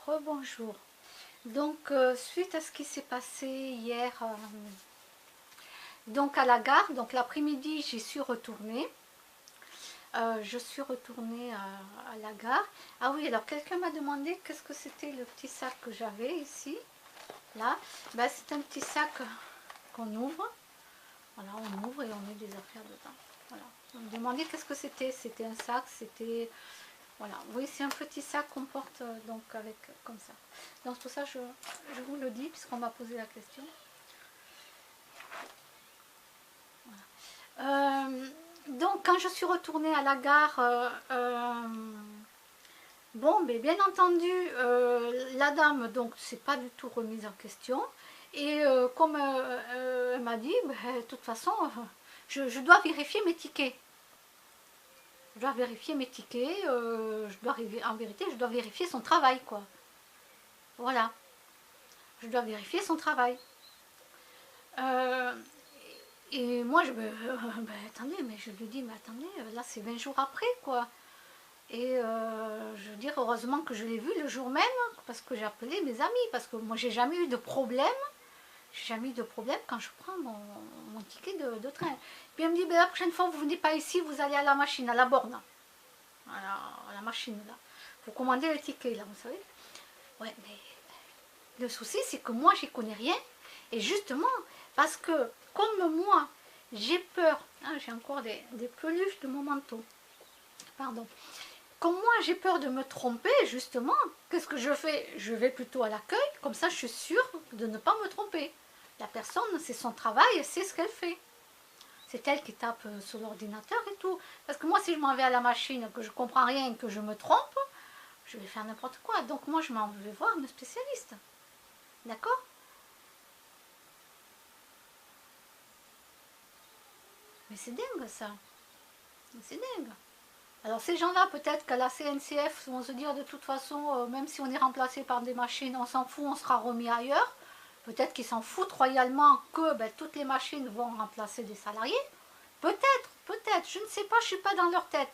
Rebonjour. Donc, suite à ce qui s'est passé hier, donc à la gare, donc l'après-midi, j'y suis retournée. Je suis retournée à la gare. Ah oui, alors quelqu'un m'a demandé qu'est-ce que c'était le petit sac que j'avais ici. Là, ben, c'est un petit sac qu'on ouvre. Voilà, on ouvre et on met des affaires dedans. Voilà. On me demandait qu'est-ce que c'était. C'était un sac, c'était... Voilà, oui, c'est un petit sac qu'on porte donc avec comme ça. Donc tout ça, je vous le dis puisqu'on m'a posé la question. Donc quand je suis retournée à la gare, bon, mais bien entendu, la dame, donc c'est pas du tout remise en question. Et comme elle m'a dit, ben, de toute façon, je dois vérifier mes tickets. Je dois vérifier mes tickets, en vérité, je dois vérifier son travail, quoi. Voilà, je dois vérifier son travail. Euh, et moi, ben, attendez, mais je lui dis, mais attendez, là c'est 20 jours après, quoi. Et je veux dire, heureusement que je l'ai vu le jour même, parce que j'ai appelé mes amis, parce que moi j'ai jamais eu de problème. J'ai jamais eu de problème quand je prends mon ticket de train. Puis elle me dit, ben, la prochaine fois vous venez pas ici, vous allez à la machine, à la borne. À la machine, là. Vous commandez le ticket, là, vous savez. Ouais, mais le souci, c'est que moi, j'y connais rien. Et justement, parce que comme moi, j'ai peur, hein, j'ai encore des peluches de mon manteau, pardon. Comme moi, j'ai peur de me tromper, justement, qu'est-ce que je fais? Je vais plutôt à l'accueil, comme ça, je suis sûre de ne pas me tromper. La personne, c'est son travail, elle sait ce qu'elle fait. C'est elle qui tape sur l'ordinateur et tout. Parce que moi, si je m'en vais à la machine, que je comprends rien et que je me trompe, je vais faire n'importe quoi. Donc moi, je m'en vais voir une spécialiste. D'accord? Mais c'est dingue, ça. C'est dingue. Alors ces gens-là, peut-être qu'à la CNCF vont se dire de toute façon, même si on est remplacé par des machines, on s'en fout, on sera remis ailleurs. Peut-être qu'ils s'en foutent royalement que ben, toutes les machines vont remplacer des salariés. Peut-être, peut-être, je ne sais pas, je ne suis pas dans leur tête.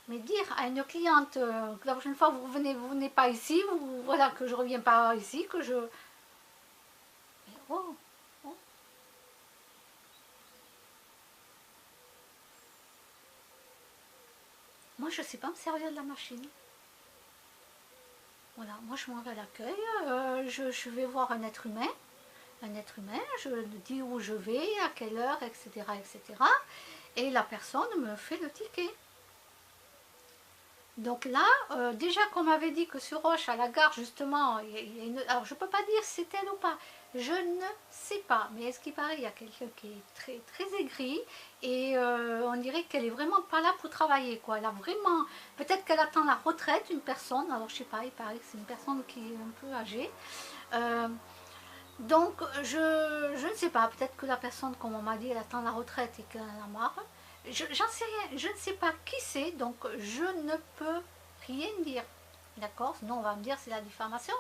Mais dire à une cliente que la prochaine fois vous venez pas ici, voilà, que je reviens pas ici, que je... Mais oh, oh. Moi je ne sais pas me servir de la machine. Voilà, moi je m'en vais à l'accueil, je vais voir un être humain, je dis où je vais, à quelle heure, etc., etc. Et la personne me fait le ticket. Donc là, déjà qu'on m'avait dit que sur Roche, à la gare, justement, il y a une... Alors je ne peux pas dire si c'est elle ou pas, je ne sais pas, mais est-ce qu'il paraît, il y a quelqu'un qui est très, très aigri, et on dirait qu'elle est vraiment pas là pour travailler, quoi. Elle a vraiment... Peut-être qu'elle attend la retraite, une personne, alors je sais pas, il paraît que c'est une personne qui est un peu âgée. Euh, donc je ne sais pas, peut-être que la personne, comme on m'a dit, elle attend la retraite et qu'elle en a marre. J'en sais rien, je ne sais pas qui c'est, donc je ne peux rien dire. D'accord? Sinon on va me dire c'est la diffamation.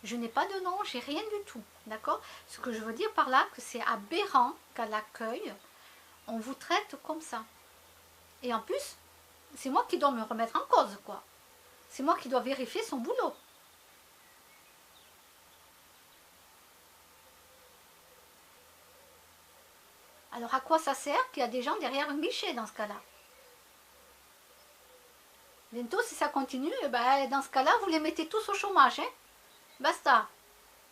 Je n'ai pas de nom, j'ai rien du tout. D'accord? Ce que je veux dire par là, que c'est aberrant qu'à l'accueil, on vous traite comme ça. Et en plus, c'est moi qui dois me remettre en cause, quoi. C'est moi qui dois vérifier son boulot. Alors à quoi ça sert qu'il y a des gens derrière un guichet dans ce cas-là? Bientôt, si ça continue, eh ben, dans ce cas-là, vous les mettez tous au chômage. Hein. Basta.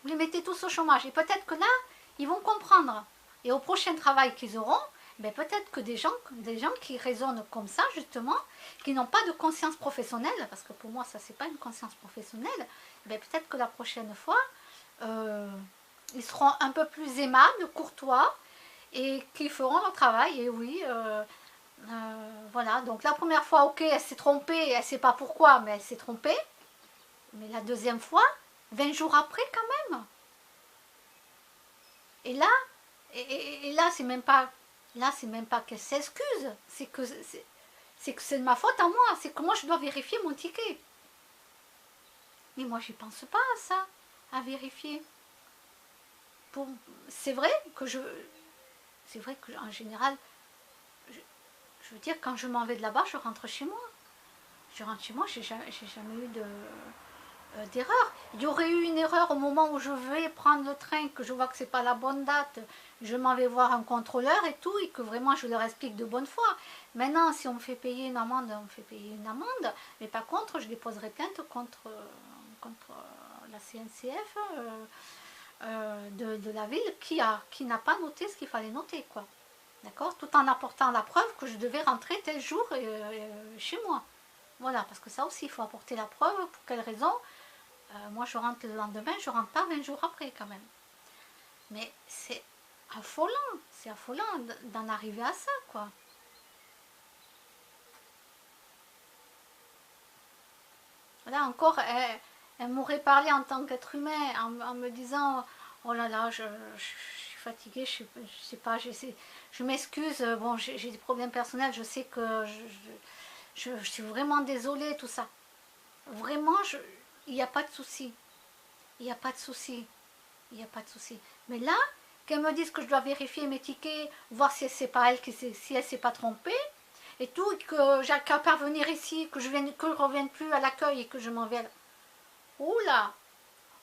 Vous les mettez tous au chômage. Et peut-être que là, ils vont comprendre. Et au prochain travail qu'ils auront, ben, peut-être que des gens qui raisonnent comme ça, justement, qui n'ont pas de conscience professionnelle, parce que pour moi, ça, c'est pas une conscience professionnelle, ben, peut-être que la prochaine fois, euh, ils seront un peu plus aimables, courtois, et qui feront leur travail. Et oui, voilà, donc la première fois, ok, elle s'est trompée, elle ne sait pas pourquoi, mais elle s'est trompée. Mais la deuxième fois, 20 jours après quand même. Et là, et là, c'est même pas qu'elle s'excuse, c'est que c'est de ma faute à moi, c'est que moi je dois vérifier mon ticket. Mais moi j'y pense pas à ça, à vérifier. C'est vrai que en général, je veux dire, quand je m'en vais de là-bas, je rentre chez moi. Je rentre chez moi, j'ai jamais eu d'erreur. Il y aurait eu une erreur au moment où je vais prendre le train, que je vois que c'est pas la bonne date, je m'en vais voir un contrôleur et tout, et que vraiment je leur explique de bonne foi. Maintenant, si on me fait payer une amende, on me fait payer une amende, mais par contre, je déposerai plainte contre la CNCF de la ville qui n'a pas noté ce qu'il fallait noter, quoi. D'accord? Tout en apportant la preuve que je devais rentrer tel jour chez moi. Voilà, parce que ça aussi, il faut apporter la preuve. Pour quelle raison? Moi, je rentre le lendemain, je rentre pas 20 jours après, quand même. Mais c'est affolant d'en arriver à ça, quoi. Là encore, elle m'aurait parlé en tant qu'être humain, en me disant, oh là là, je suis fatiguée, je sais pas, je m'excuse, bon, j'ai des problèmes personnels, je sais que je suis vraiment désolée, tout ça. Vraiment, il n'y a pas de souci. Il n'y a pas de souci. Il n'y a pas de souci. Mais là, qu'elle me dise que je dois vérifier mes tickets, voir si c'est pas elle, si elle s'est pas trompée, et tout, et que j'ai qu'à parvenir ici, que je ne revienne plus à l'accueil et que je m'en vais. Oula,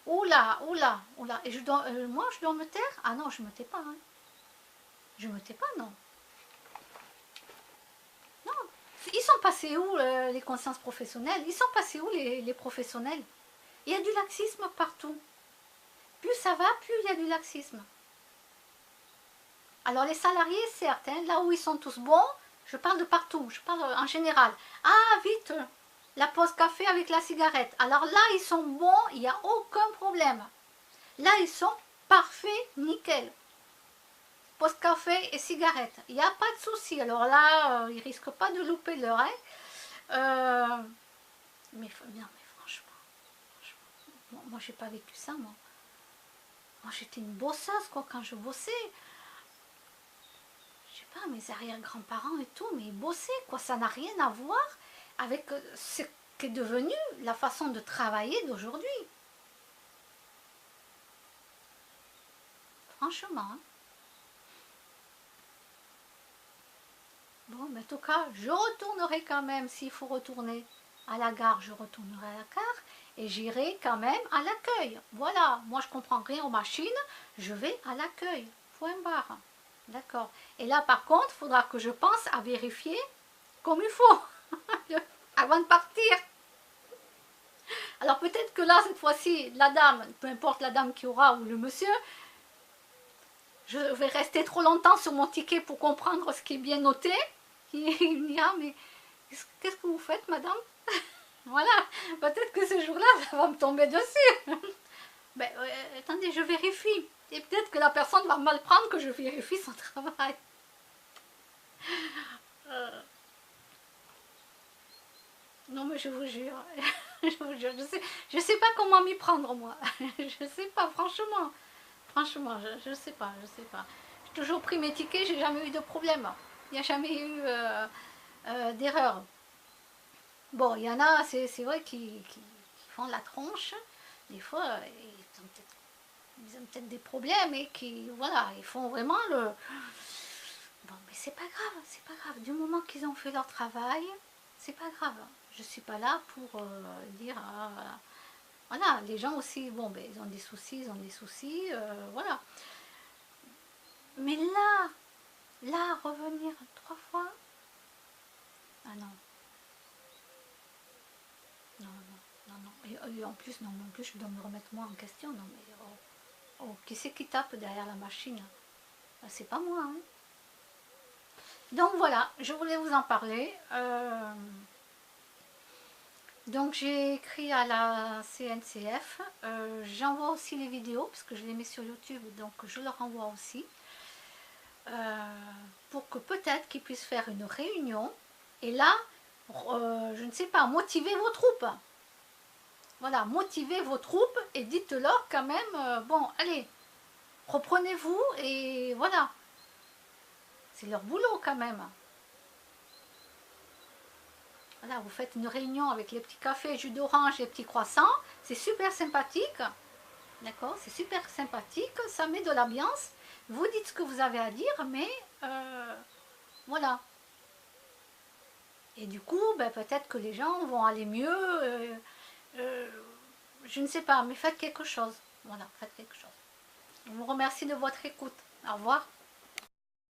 oula, oula, oula. Et moi, je dois me taire? Ah non, je me tais pas. Hein. Je me tais pas, non. Non. Ils sont passés où, les consciences professionnelles? Ils sont passés où, les professionnels? Il y a du laxisme partout. Plus ça va, plus il y a du laxisme. Alors les salariés, certes, hein, là où ils sont tous bons, je parle de partout, je parle en général. Ah, vite, la pause café avec la cigarette. Alors là, ils sont bons, il n'y a aucun problème. Là, ils sont parfaits, nickel. Pause café et cigarette, il n'y a pas de souci. Alors là, ils ne risquent pas de louper leur. Hein. Mais franchement, moi, j'ai pas vécu ça, moi. Moi, j'étais une bosseuse, quoi, quand je bossais. Je sais pas, mes arrière-grands-parents et tout, mais ils bossaient, quoi. Ça n'a rien à voir avec ce qu'est devenu la façon de travailler d'aujourd'hui. Franchement. Hein. Bon, mais en tout cas, je retournerai quand même, s'il faut retourner à la gare, je retournerai à la gare et j'irai quand même à l'accueil. Voilà, moi je comprends rien aux machines, je vais à l'accueil. Point barre. D'accord. Et là, par contre, il faudra que je pense à vérifier comme il faut avant de partir. Alors peut-être que là, cette fois-ci, la dame, peu importe la dame qui aura ou le monsieur, je vais rester trop longtemps sur mon ticket pour comprendre ce qui est bien noté. Il me dira, mais qu'est-ce que vous faites, madame? Voilà, peut-être que ce jour-là, ça va me tomber dessus. Ben, attendez, je vérifie. Et peut-être que la personne va mal prendre que je vérifie son travail. Non, mais je vous jure, je sais pas comment m'y prendre, moi. Je sais pas, franchement. Franchement, je sais pas, J'ai toujours pris mes tickets, j'ai jamais eu de problème. Il n'y a jamais eu d'erreur. Bon, il y en a, c'est vrai, qui font la tronche. Des fois, ils ont peut-être des problèmes et qui, voilà, ils font vraiment le... Bon, mais c'est pas grave, c'est pas grave. Du moment qu'ils ont fait leur travail, c'est pas grave. Je suis pas là pour dire... voilà, les gens aussi, bon, ben, ils ont des soucis, voilà. Mais là, revenir 3 fois, ah non. Non, non, non, non. Et en plus, non, en plus, je dois me remettre moi en question. Non, mais qui c'est qui tape derrière la machine? C'est pas moi. Hein. Donc voilà, je voulais vous en parler. Donc j'ai écrit à la CNCF. J'envoie aussi les vidéos, parce que je les mets sur YouTube, donc je leur envoie aussi. Pour que peut-être qu'ils puissent faire une réunion. Et là, je ne sais pas, motiver vos troupes. Voilà, motivez vos troupes et dites-leur quand même, bon, allez, reprenez-vous et voilà. C'est leur boulot quand même. Voilà, vous faites une réunion avec les petits cafés, jus d'orange, les petits croissants. C'est super sympathique. D'accord, c'est super sympathique, ça met de l'ambiance. Vous dites ce que vous avez à dire, mais voilà. Et du coup, ben, peut-être que les gens vont aller mieux. Je ne sais pas, mais faites quelque chose. Voilà, faites quelque chose. Je vous remercie de votre écoute. Au revoir.